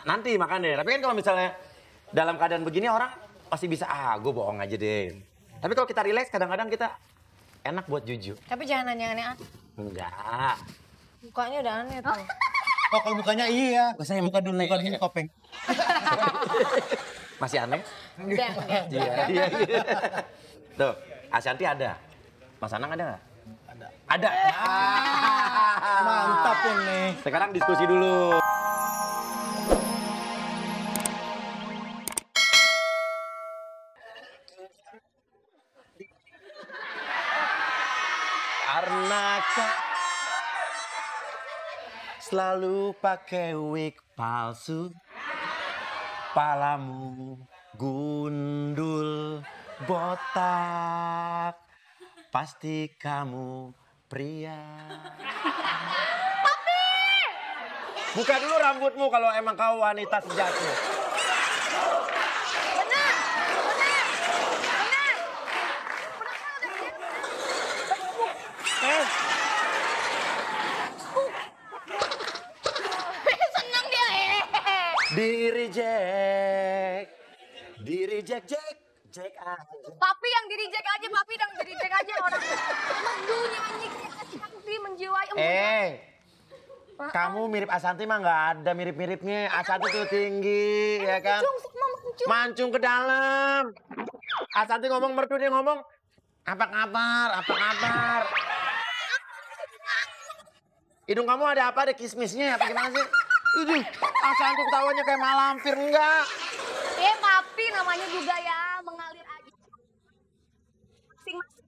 nanti makan deh. Tapi kan kalau misalnya dalam keadaan begini orang pasti bisa, gue bohong aja deh. Tapi kalau kita relax kadang-kadang kita enak buat jujur. Tapi jangan nanya aneh-aneh. Enggak. Mukanya udah aneh tuh. Oh kalau mukanya iya. Saya muka dulu, muka dulu kopeng. Masih aneh? Udah. Iya. Tuh, Ashanti ada. Mas Anang ada nggak? Ada. Mantap ini. Sekarang diskusi dulu. Karena selalu pakai wig palsu, palamu gundul botak, pasti kamu pria. Papi! Buka dulu rambutmu kalau emang kau wanita sejati. Seneng dia. Di reject, Jack aja. Papi yang di reject aja, papi yang di reject aja orang. Merdu nyanyi Ashanti menjiwai Kamu mirip Ashanti mah nggak ada mirip-miripnya. Ashanti tuh tinggi, ya kan? Mancung ke dalam. Ashanti ngomong merdu, dia ngomong apa kabar? Hidung kamu ada apa? Ada kismisnya apa gimana sih? Ashanti ketawanya kayak malampir, enggak? Papi namanya juga ya, mengalir aja. Masing-masing.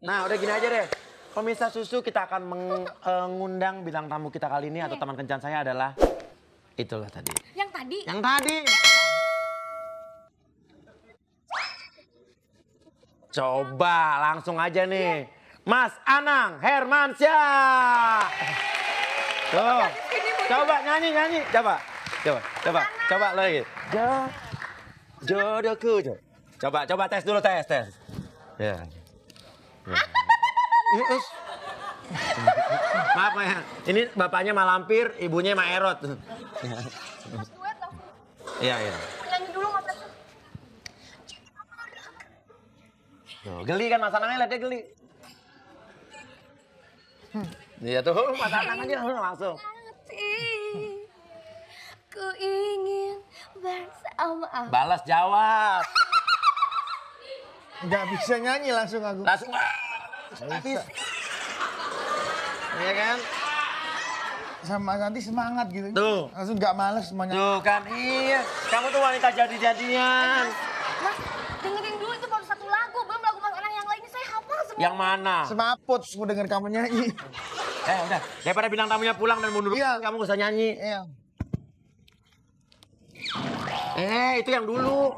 Nah, udah gini aja deh. Pemirsa Susu, kita akan mengundang bintang tamu kita kali ini atau teman kencan saya adalah itulah tadi. Yang tadi? Yang tadi. Coba langsung aja nih. Mas Anang Hermansyah. Tuh. Coba nyanyi. Coba lagi. Jodohku. Coba tes dulu tes. Ya. Maaf ya, ini bapaknya malampir, ibunya Maerot. Iya. Nyanyi dulu Mas. Tuh, geli kan Mas Anangnya, lihat dia geli. Iya tuh, Mas Anang aja langsung. Ku ingin bersama. Balas jawab. Nggak bisa nyanyi langsung aku. Langsung. Habis. Iya kan? Sama nanti semangat gitu. Tuh. Langsung nggak males semuanya. Tuh kan, iya. Kamu tuh wanita jadi-jadian. Mas, dengerin dulu itu baru satu lagu, belum lagu Mas Anang yang lainnya saya hafal semua. Yang mana? Semaput mau denger kamu nyanyi. Udah. Daripada bintang tamunya pulang dan mundur, Iya. kamu gak usah nyanyi. Iya. Itu yang dulu.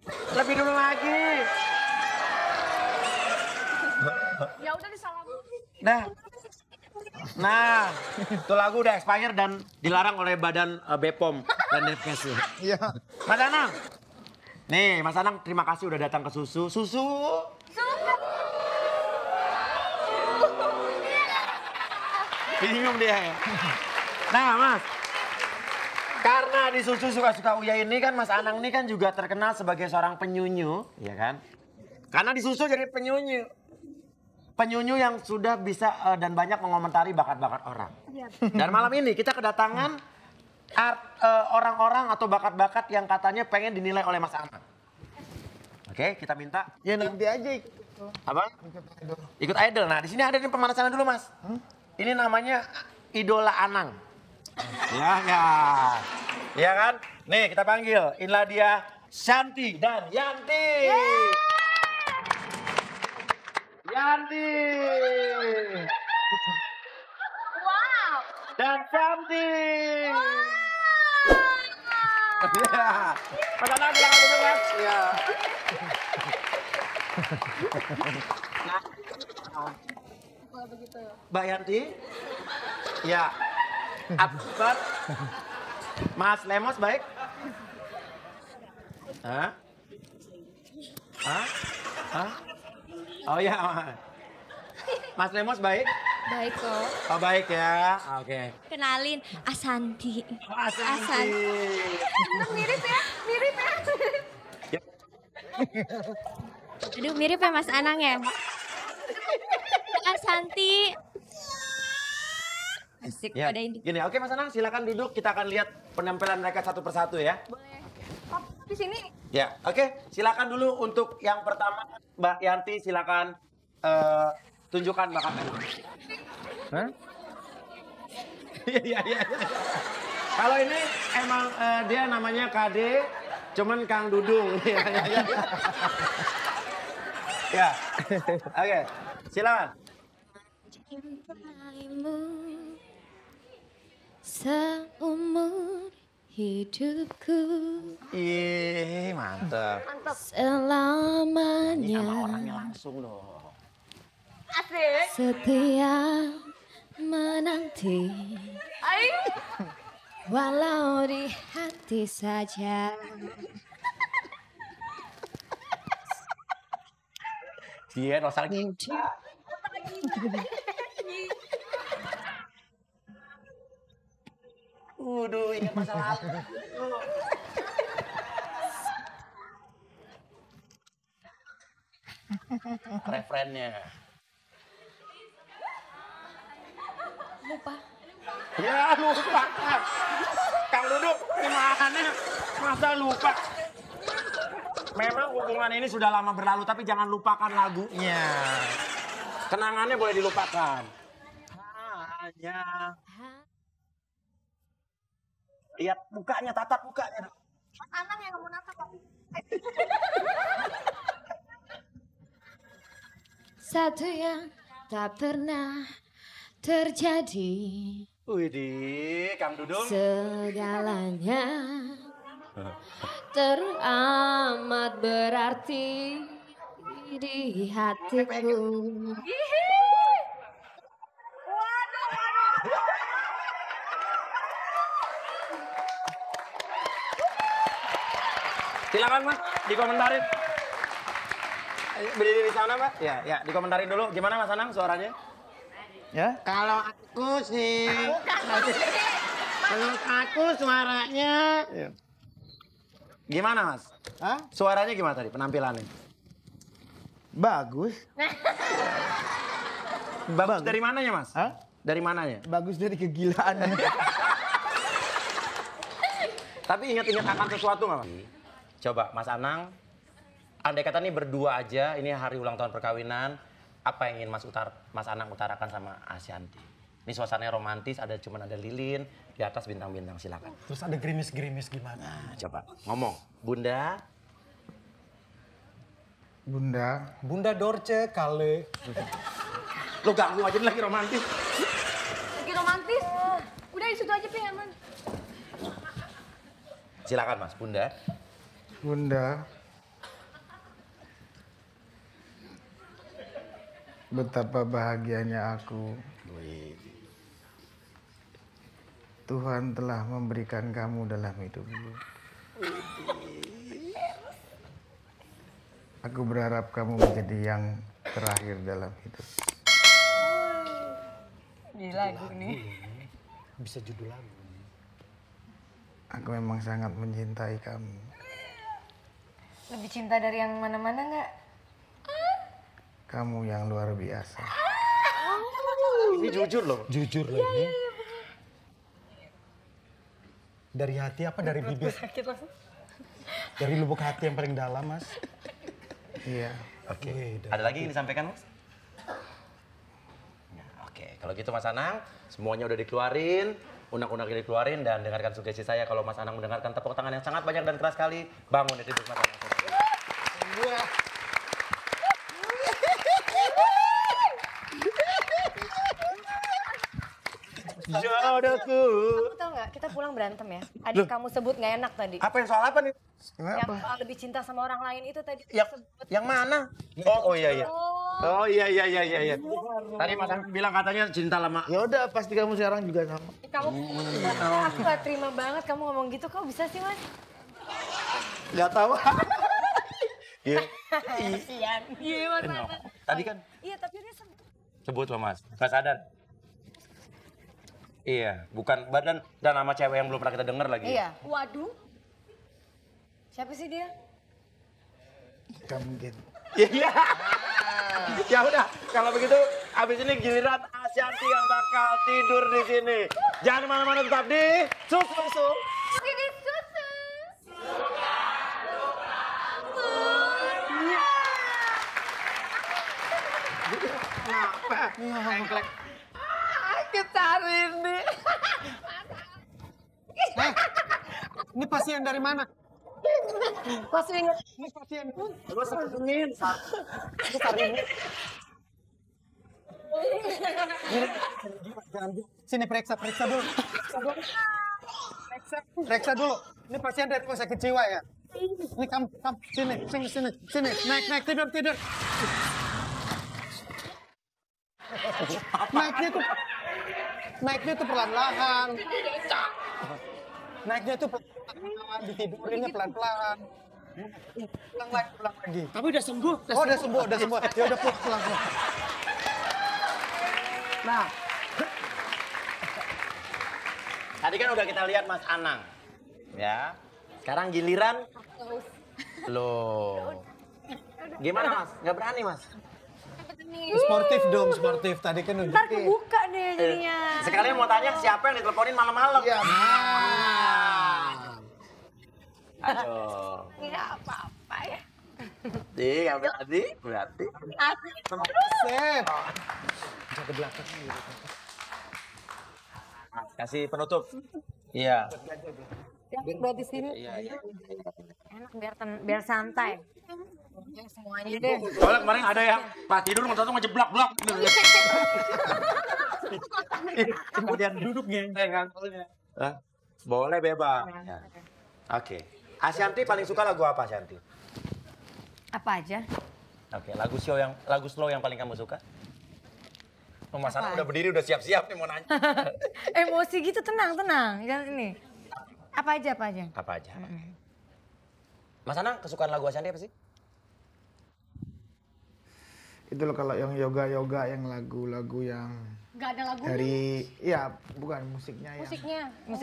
Lebih dulu lagi. Ya udah disalamu. Nah, itu lagu udah expired dan dilarang oleh badan BPOM dan Depkes. Iya. Mas Anang. Nih, Mas Anang terima kasih udah datang ke Susu. Bingung dia ya. Nah, Mas. Karena di Susu suka-suka Uya ini kan Mas Anang ini kan juga terkenal sebagai seorang penyunyu, ya kan? Karena di Susu jadi penyunyu. Penyunyu yang sudah bisa dan banyak mengomentari bakat-bakat orang. Dan malam ini kita kedatangan orang-orang atau bakat-bakat yang katanya pengen dinilai oleh Mas Anang. Oke, kita minta. Ya nanti aja ikut. Apa? Ikut idol. Nah, di sini ada nih pemanasan dulu, Mas. Ini namanya Idola Anang. Ya kan? Nih, kita panggil. Inilah dia Shanti dan Yanti. Yanti. Wow. Dan Shanti. Iya. Mas Anang bilang dulu, Mas. Iya. Kalau begitu. Mbak Yanti. Ya. Abad. Mas Lemos baik? Hah? Oh ya. Mas Lemos baik? Baik kok. Oh baik ya, oke. Kenalin, Asanti. Asanti. Mirip ya, mirip ya. Ya. Aduh, mirip ya Mas Anang ya. Asanti. Asik, Ya, ada ini. gini, oke Mas Anang silakan duduk. Kita akan lihat penampilan mereka satu persatu ya. Boleh. Oh, di sini. Ya, oke. Silakan dulu untuk yang pertama, Mbak Yanti silakan tunjukkan bakatnya. Hah? Iya, iya. Kalau ini emang dia namanya KD, cuman Kang Dudung. Ya, oke. Silakan. Cintaimu seumur hidupku. Ih, mantap. Selamanya. Ini sama orangnya langsung dong. Asik. Setia menanti walau di hati saja. Dia nostalgia. Waduh, ingat masa lalu. Referennya. Lupa. Ya lupa. Kang Duduk gimana? Masa lupa? Memang hubungan ini sudah lama berlalu, tapi jangan lupakan lagunya. Kenangannya boleh dilupakan. Hanya. Lihat mukanya, tatap mukanya. Mas Anang yang mau natap tapi. Satu yang tak pernah terjadi. Widih, Kang Dudung. Segalanya teramat berarti di hatiku. Silakan Mas, dikomentarin. Berdiri di sana Pak. Ya, ya, dikomentarin dulu. Gimana Mas Anang suaranya? Ya? Kalau aku sih, menurut aku suaranya. Ya. Gimana Mas? Hah? Suaranya gimana tadi penampilannya? Bagus. Bagus dari mananya Mas? Hah? Dari mananya? Bagus dari kegilaannya. Tapi ingat-ingat akan sesuatu nggak Mas? Coba Mas Anang, andai kata nih berdua aja, ini hari ulang tahun perkawinan, apa yang ingin Mas Anang utarakan sama Asyanti? Ini suasananya romantis, cuman ada lilin, di atas bintang-bintang, silakan. Terus ada gerimis-gerimis gimana? Nah, coba ngomong, Bunda. Bunda. Bunda Dorce kale. Lo ganggu aja lagi romantis. Lagi romantis. Udah di situ aja Pi, aman. Silakan Mas, Bunda. Bunda. Betapa bahagianya aku. Tuhan telah memberikan kamu dalam hidupku. Aku berharap kamu menjadi yang terakhir dalam hidup. Gila nih. Bisa judul lagu. Aku memang sangat mencintai kamu. Lebih cinta dari yang mana-mana nggak? Kamu yang luar biasa. Ini jujur loh. Jujur loh ini. Dari hati apa dari bibir? Sakit langsung. Dari lubuk hati yang paling dalam, Mas. Iya. Oke. Ada lagi yang disampaikan Mas? Ya, oke, kalau gitu Mas Anang, semuanya udah dikeluarin. Unek-uneknya dikeluarin dan dengarkan sugesti saya. Kalau Mas Anang mendengarkan tepuk tangan yang sangat banyak dan keras sekali, bangun itu Mas Anang. Jodohku. Kamu tau nggak? Kita pulang berantem ya. Adik kamu sebut nggak enak tadi. Apa yang soal apa nih? Yang soal lebih cinta sama orang lain itu tadi. Yang mana? Oh iya iya. Oh iya iya iya iya. Tadi Mas Anang bilang katanya cinta lama. Ya udah, pasti kamu sekarang juga sama. Kamu, aku gak terima banget kamu ngomong gitu. Kok bisa sih Mas? Gak tahu. Iya. Kasian. Iya Mas. Tadi kan Iya tapi dia sebut. sebut loh Mas. Gak sadar. Iya, bukan badan dan nama cewek yang belum pernah kita denger lagi. Iya. Waduh. Siapa sih dia? Gak mungkin. Iya. Ya udah, kalau begitu abis ini giliran Ashanty yang bakal tidur di sini. Jangan kemana-mana, tetap di Susu. Ini susu. Kenapa? Engklek. Kita hari ini. Ini pasien dari mana? Pasien. Ini pasien. Gue sering. Sini periksa dulu. Periksa dulu. Ini pasien dari rumah sakit jiwa ya. Ini kamu sini. Naik tidur. Naiknya tuh perlahan-lahan. Ditidurinnya pelan-pelan. Pulang lagi. Tapi udah sembuh. Oh, udah sembuh. Ya udah pulang. Nah, tadi kan udah kita lihat Mas Anang, ya. Sekarang giliran lo. Gimana Mas? Nggak berani Mas? Sportif. Tadi kan Ntar kebuka deh jadinya. Sekalian mau tanya siapa yang diteleponin malam-malam? Iya. Aduh. Nggak apa-apa ya. Nggak berarti. Sip. Kasih penutup. Iya. Buat di sini. Iya. Enak biar santai. Semuanya deh. Soalnya kemarin ada yang pas tidur nonton ngejeblak-blak. Kemudian duduk ngantuknya. Boleh bebas. Ya. Oke. Ashanty paling suka lagu apa Ashanty? Apa aja? Oke, lagu slow yang paling kamu suka? Oh, Mas Anang udah berdiri, udah siap-siap nih mau nanya. Emosi gitu, tenang. Jangan ini. Apa aja? Apa aja? Mas Anang, kesukaan lagu Ashanty apa sih? Itu loh kalau yang yoga yang lagu-lagu yang Gak ada lagu. ya bukan musiknya yang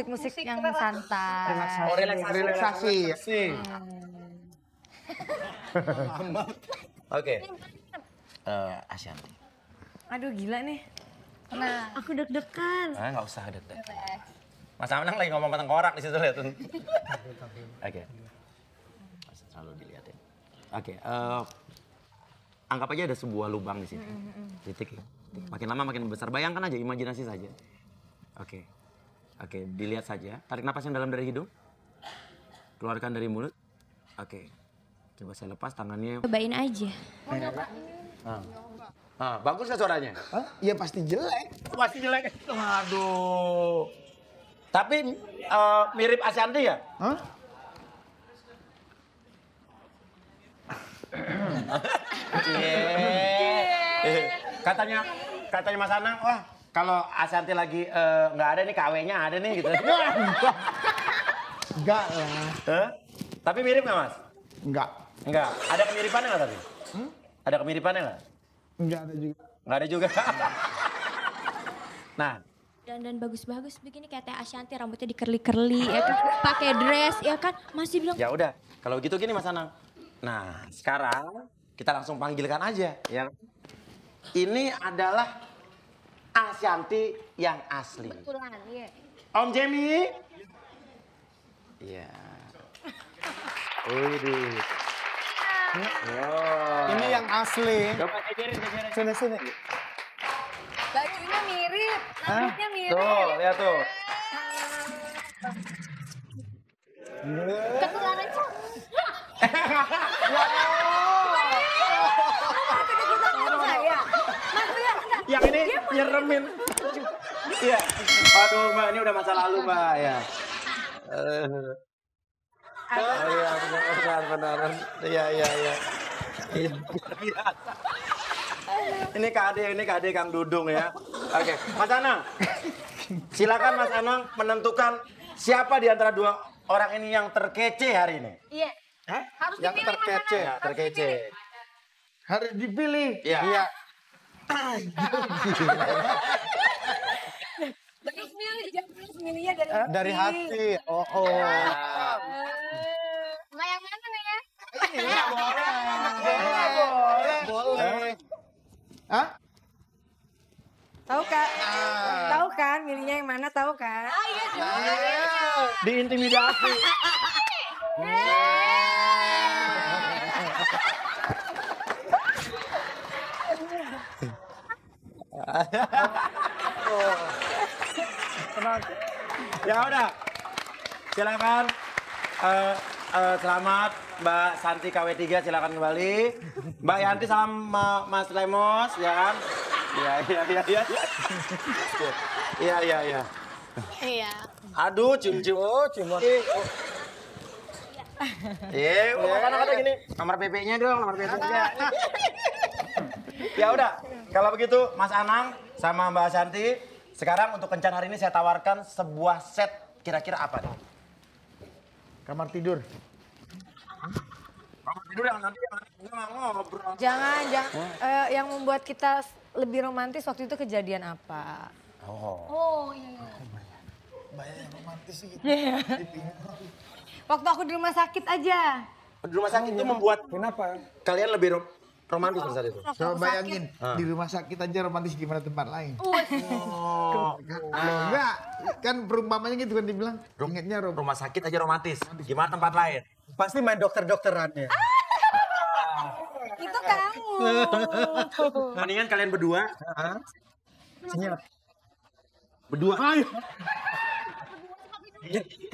Musik yang santai. relaksasi. Oke. Ashanty. Aduh gila nih. Nah, aku deg-degan. Nggak usah deg-degan. Mas Anang lagi ngomong tengkorak di situ lihat. Oke. Selalu dilihatin. Oke. Anggap aja ada sebuah lubang di situ. Titik ya. Makin lama makin besar. Bayangkan aja, imajinasi saja. Oke, dilihat saja. Tarik napas yang dalam dari hidung. Keluarkan dari mulut. Oke. Coba saya lepas tangannya. Cobain aja. Bagus nggak suaranya? Ya pasti jelek. Pasti jelek. Waduh. Tapi mirip Ashanty ya? Katanya Mas Anang, wah kalau Ashanty lagi nggak ada nih KW-nya ada nih gitu. Enggak lah. Tapi mirip nggak Mas? Enggak. Enggak. Ada kemiripannya nggak tadi? Ada kemiripannya nggak? Enggak ada juga. Nggak ada juga. Nah. Dan bagus-bagus begini kayak Teh Ashanty, rambutnya dikerli-kerli ya kan, pakai dress ya kan, masih bilang. Ya udah, kalau gitu gini Mas Anang. Nah, sekarang kita langsung panggilkan aja ya. Ini adalah Ashanty yang asli. Betulan, iya. Om Jamie. Iya. Widih. Ini yang asli. Coba jejerin. Sini. Bajunya mirip, rambutnya mirip. Tuh, lihat tuh. Ketularan cok. Yang ini nyeremin. Iya. Aduh Mbak, ini udah masa lalu Mbak ya. Benar. Iya. Ini KD Kang Dudung ya. Oke, Mas Anang. Silakan Mas Anang menentukan siapa di antara dua orang ini yang terkece hari ini. Iya. Harus Yang dipilih, Mas terkece, Anang. terkece. Harus dipilih. Iya. Harus milih milihnya dari Dari hati. Oh. Nah, yang mana nih ya? Boleh. Hah? Tahu kan? Tahu kan milihnya yang mana, tahu kan? Ah, iya dong. Diintimidasi. Ya udah, silakan. Selamat Mbak Santi KW3, silakan kembali. Mbak Yanti sama Mas Lemos, ya kan? Iya. Iya. Aduh, cium-cium. Oh, ciuman. Udah kata gini. Nomor PP-nya dong, nomor PP-nya. Ya udah, kalau begitu Mas Anang sama Mbak Santi, sekarang untuk kencan hari ini saya tawarkan sebuah set, kira-kira apa nih? Kamar tidur. Kamar tidur yang nanti nggak ngobrol. Jangan. Yang membuat kita lebih romantis waktu itu kejadian apa? Oh iya. Banyak yang romantis gitu. Waktu aku di rumah sakit aja. Di rumah sakit itu membuat Kenapa? kalian lebih romantis pada saat itu. Waktu Coba aku bayangin, di rumah sakit aja romantis gimana tempat lain. Enggak, kan perumpamanya gitu kan dibilang. Ingatnya Rumah sakit aja romantis. Gimana tempat lain? Pasti main dokter-dokterannya. Itu kamu. Mendingan kalian berdua. Senyap. Berdua. Ayo.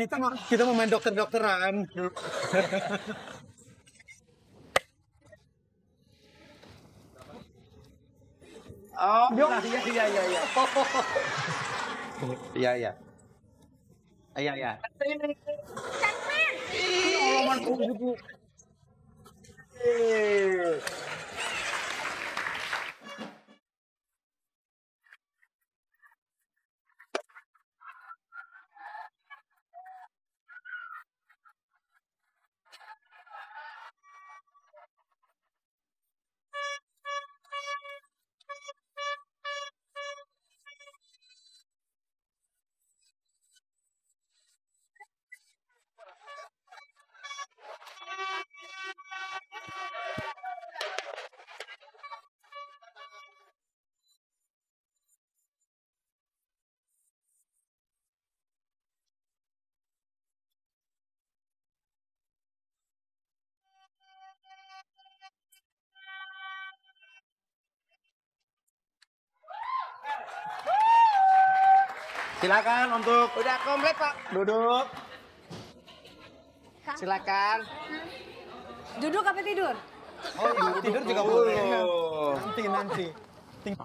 Kita mau main dokter-dokteran. Oh, iya. Iya. Silakan untuk Udah komplit, Pak. duduk. Silakan. Duduk apa tidur? Tidur juga boleh. Nanti.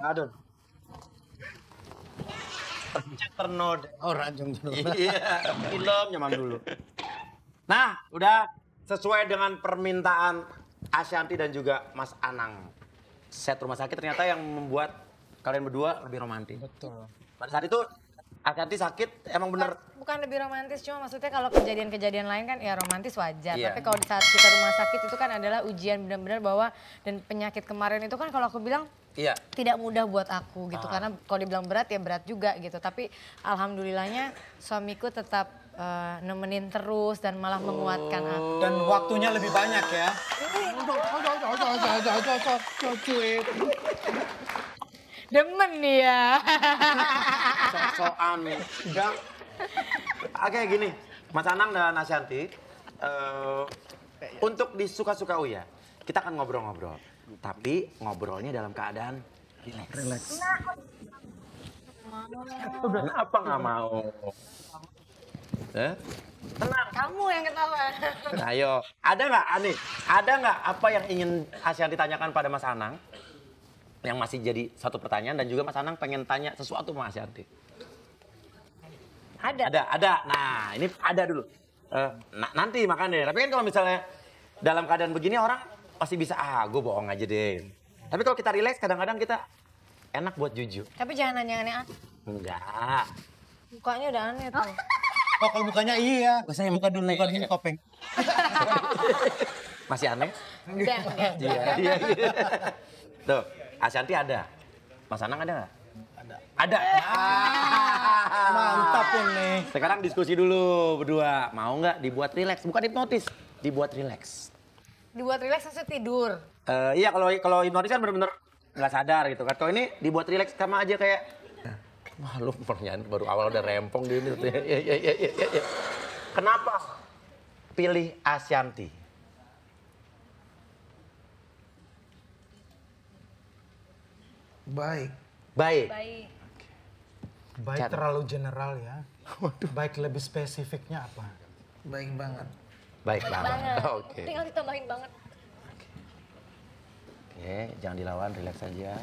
Aduh. Ternod. Oh, ranjang dulu. Iya, film nyaman dulu. Nah, udah sesuai dengan permintaan Ashanti dan juga Mas Anang. Set rumah sakit ternyata yang membuat kalian berdua lebih romantis. Betul. Pada saat itu Ashanti sakit emang bener. Bukan lebih romantis, cuma maksudnya kalau kejadian-kejadian lain kan ya romantis wajar. Iya. Tapi kalau di saat kita rumah sakit itu kan adalah ujian benar-benar bahwa dan penyakit kemarin itu kan kalau aku bilang Iya. tidak mudah buat aku gitu. Karena kalau dibilang berat ya berat juga gitu. Tapi alhamdulillahnya suamiku tetap nemenin terus dan malah menguatkan aku. Dan waktunya lebih banyak ya. Demen nih ya. Sok-sokan. Enggak. Oke gini, Mas Anang dan Ashanti, untuk di Suka-Suka Uya, kita akan ngobrol-ngobrol. Tapi ngobrolnya dalam keadaan relax. Kenapa nggak mau? Tenang. Kamu yang ketawa. Ayo, ada nggak apa yang ingin Ashanti tanyakan pada Mas Anang? Yang masih jadi satu pertanyaan dan juga Mas Anang pengen tanya sesuatu sama Ashanti. Ada. Nah, ini ada dulu. Nanti makanya. Tapi kan kalau misalnya dalam keadaan begini orang pasti bisa, gue bohong aja deh. Tapi kalau kita relax kadang-kadang kita enak buat jujur. Tapi jangan nanya aneh-aneh. Enggak. Mukanya udah aneh tuh. Oh, kalau mukanya iya. Saya muka dulu naik sini kopeng. Masih aneh? Udah. Iya. Tuh, Ashanti ada. Mas Anang ada nggak? Ada. Mantap ini. Sekarang diskusi dulu berdua. Mau nggak dibuat rileks? Bukan hipnotis, dibuat rileks. Dibuat rileks maksudnya tidur. Iya kalau hipnotis kan bener-bener nggak sadar gitu kan. Kalau ini dibuat rileks sama aja kayak. Wah lu pertanyaan baru awal udah rempong di ini. Ya. Kenapa pilih Ashanty? Baik. Baik. Baik terlalu general ya. Baik lebih spesifiknya apa? Baik banget. Baik banget. Oke. Tinggal ditambahin banget. Oke, jangan dilawan, rileks saja.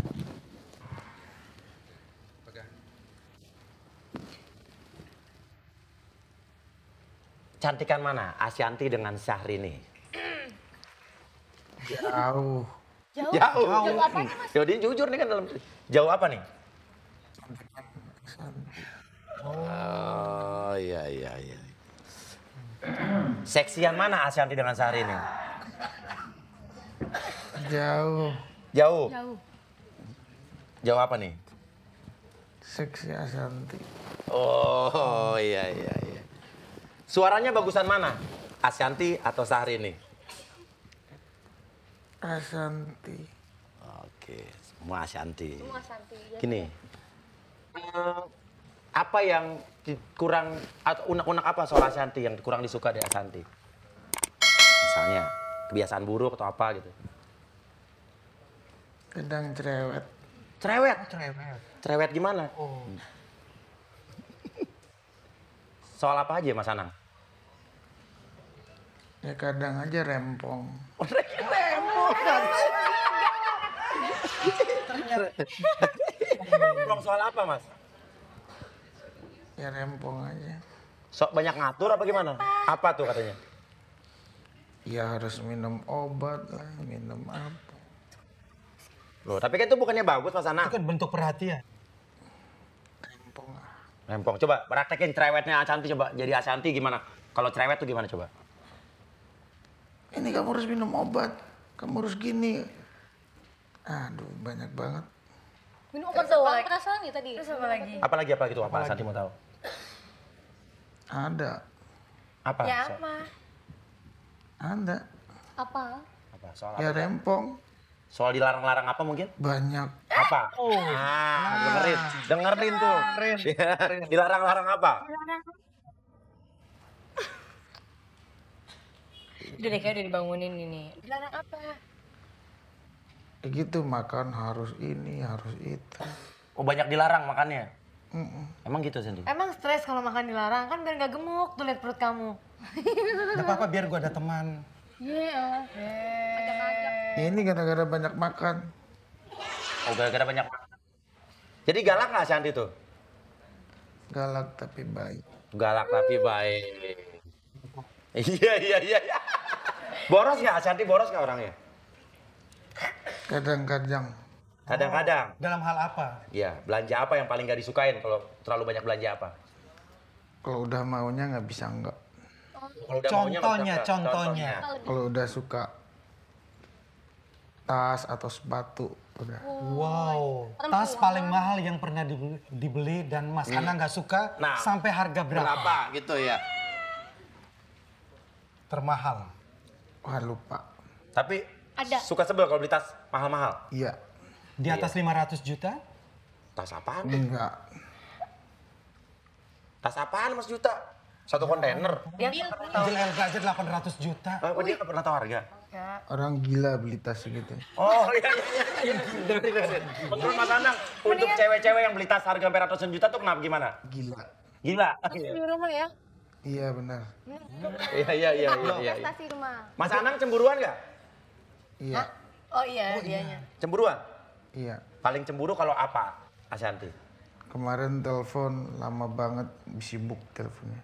Cantikan mana? Ashanty dengan Syahrini? Jauh. Jauh. Jauh apanya, Mas? Yaudah jujur nih kan dalam. Jauh apa nih? Oh iya. Seksian mana Ashanty dengan Syahrini? Jauh. Jauh. Jauh apa nih? Seksi Ashanty. Oh iya. Suaranya bagusan mana? Ashanty atau Syahrini? Ashanty. Oke, semua Ashanty. Gini, apa yang kurang atau unek-unek apa soal Ashanty yang kurang disuka dari Ashanty? Misalnya kebiasaan buruk atau apa gitu? Kadang cerewet. Cerewet? Cerewet. Cerewet gimana? Oh. Soal apa aja Mas Anang? Ya kadang aja rempong. Rempong soal apa Mas? Ya rempong aja. Sok banyak ngatur apa gimana? Apa tuh katanya? Ya harus minum obat lah, minum apa. Loh, tapi kan itu bukannya bagus Mas Anang? Itu kan bentuk perhatian. Rempong lah. Rempong, coba praktekin cerewetnya Ashanty coba. Jadi Ashanty gimana? Kalau cerewet tuh gimana coba? Ini kamu harus minum obat. Kamu harus gini. Aduh, banyak banget. Minum obat doang perasaan nih tadi. Terus apa lagi? Apalagi tuh? Apa Ashanty mau tahu? Ada. Apa? Ya apa? Ada. Apa? Apa? Soal Ya apa? rempong. Soal dilarang-larang apa mungkin? Banyak. Apa? Dengerin tuh. Dilarang-larang apa? Udah deh kayak udah dibangunin ini. Dilarang apa? Ya gitu, makan harus ini, harus itu. Oh banyak dilarang makannya? Mm-mm. Emang gitu Sandy? Emang stres kalau makan dilarang kan biar nggak gemuk tuh lihat perut kamu. Gak apa-apa biar gua ada teman. Iya. Ya ini gara-gara banyak makan. Oh gara-gara banyak makan. Jadi galak nggak Ashanty tuh? Galak tapi baik. Galak tapi baik. Iya. Boros nggak Ashanty? Boros nggak orangnya? Kadang-kadang. Kadang-kadang. Dalam hal apa? Iya, belanja apa yang paling nggak disukain kalau terlalu banyak belanja apa? Kalau udah maunya nggak bisa enggak. Kalau udah maunya nggak bisa enggak? Contohnya. Kalau udah suka tas atau sepatu udah. Wow. Tas paling mahal yang pernah dibeli dan Mas Ana nggak suka Nah, sampai harga berapa? gitu ya? Termahal. Wah lupa. Tapi Ada. suka sebel kalau beli tas mahal-mahal. Iya. Di atas 500 juta? Tas apaan? Enggak. Tas apaan Mas Juta? Satu kontainer. LG aja 800 juta. Oh, dia nggak pernah tahu harga. Orang gila beli tas segitu. Oh iya. Menurut Mas Anang, untuk cewek-cewek yang beli tas harga sampai ratusan juta tuh kenapa gimana? Gila. Gila. Di rumah ya? Iya benar. Iya. Investasi rumah. Mas Anang cemburuan nggak? Iya. Oh iya, dianya. Cemburuan? Iya. Paling cemburu kalau apa, Ashanty? Kemarin telepon lama banget, sibuk teleponnya.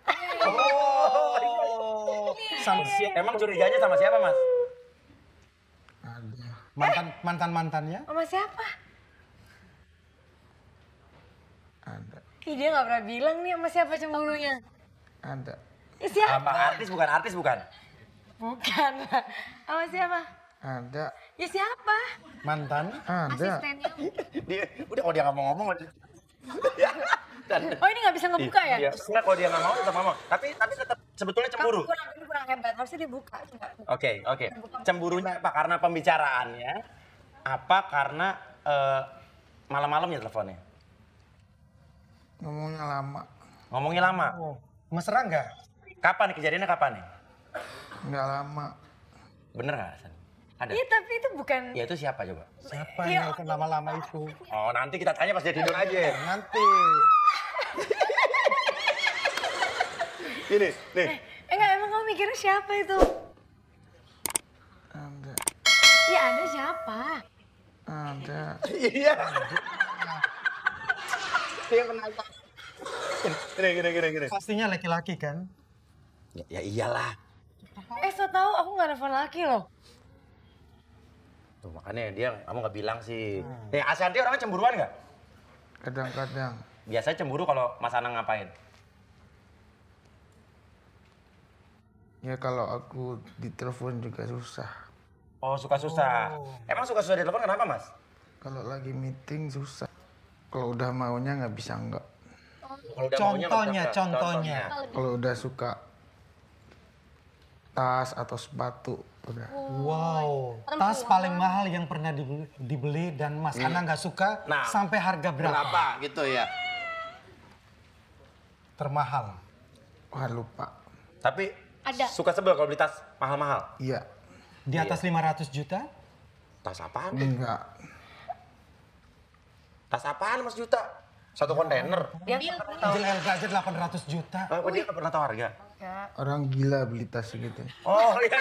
Emang curiganya sama siapa, Mas? Ada. Mantan-mantannya? Sama siapa? Ada. Ih, dia nggak pernah bilang nih sama siapa cemburunya. Ada. Siapa? Apa artis bukan? Bukan. Sama siapa? Ada. Ya siapa? Mantan. Ada. Asistennya. Dia udah kalau dia nggak mau ngomong. Ya. Oh ini nggak bisa ngebuka ya? Iya, enggak kalau dia nggak mau tetap ngomong. Tapi tetap sebetulnya cemburu. Ini kurang hebat, harusnya dibuka. Coba. Oke. Cemburunya apa? Karena pembicaraannya? Apa karena malam-malam ya teleponnya? Ngomongnya lama. Ngomongnya lama. Oh, mesra nggak? Kapan nih kejadiannya kapan nih? Nggak lama. Bener nggak, San? Ada? Iya tapi itu bukan. Ya itu siapa coba? Siapa yang nelfon lama-lama itu? Oh nanti kita tanya pas dia tidur aja. Nanti. Ini, nih. Enggak, emang kamu mikirnya siapa itu? Ada. Iya ada siapa? Ada. Iya. Dia menantang. Gini. Pastinya laki-laki kan? Ya iyalah. So tau aku nggak nelfon laki loh. Tuh makanya dia kamu nggak bilang sih. Nih Ashanti orangnya cemburuan nggak? Kadang-kadang. Biasanya cemburu kalau Mas Anang ngapain? Ya kalau aku ditelepon juga susah. Oh suka-susah. Emang suka-susah di telepon kenapa Mas? Kalau lagi meeting susah. Kalau udah maunya nggak bisa nggak. Kalau udah maunya nggak bisa, Contohnya. Kalau udah suka tas atau sepatu udah. Wow, tas paling mahal yang pernah dibeli dan Mas Ana nggak suka Nah, sampai harga berapa? Berapa gitu ya? Termahal. Wah lupa. Tapi Ada. suka sebel kalau beli tas mahal-mahal. Iya. Di atas 500 juta? Tas apaan? Enggak. Tas apaan Mas Juta? Satu kontainer. Angel Elga aja 800 juta. Oh, dia nggak pernah tahu harga. Orang gila beli tas gitu. Oh iya.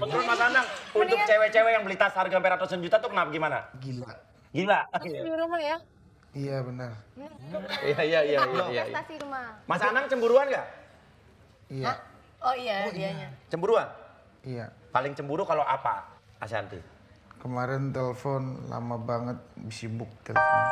Menurut Mas Anang, untuk cewek-cewek yang beli tas harga sampai ratusan juta tuh kenapa gimana? Gila. Gila. Di rumah ya? Iya benar. Iya. Investasi rumah. Mas Anang cemburuan nggak? Iya. Oh iya, dianya. Cemburuan? Iya. Paling cemburu kalau apa, Ashanti? Kemarin telepon lama banget, sibuk telepon.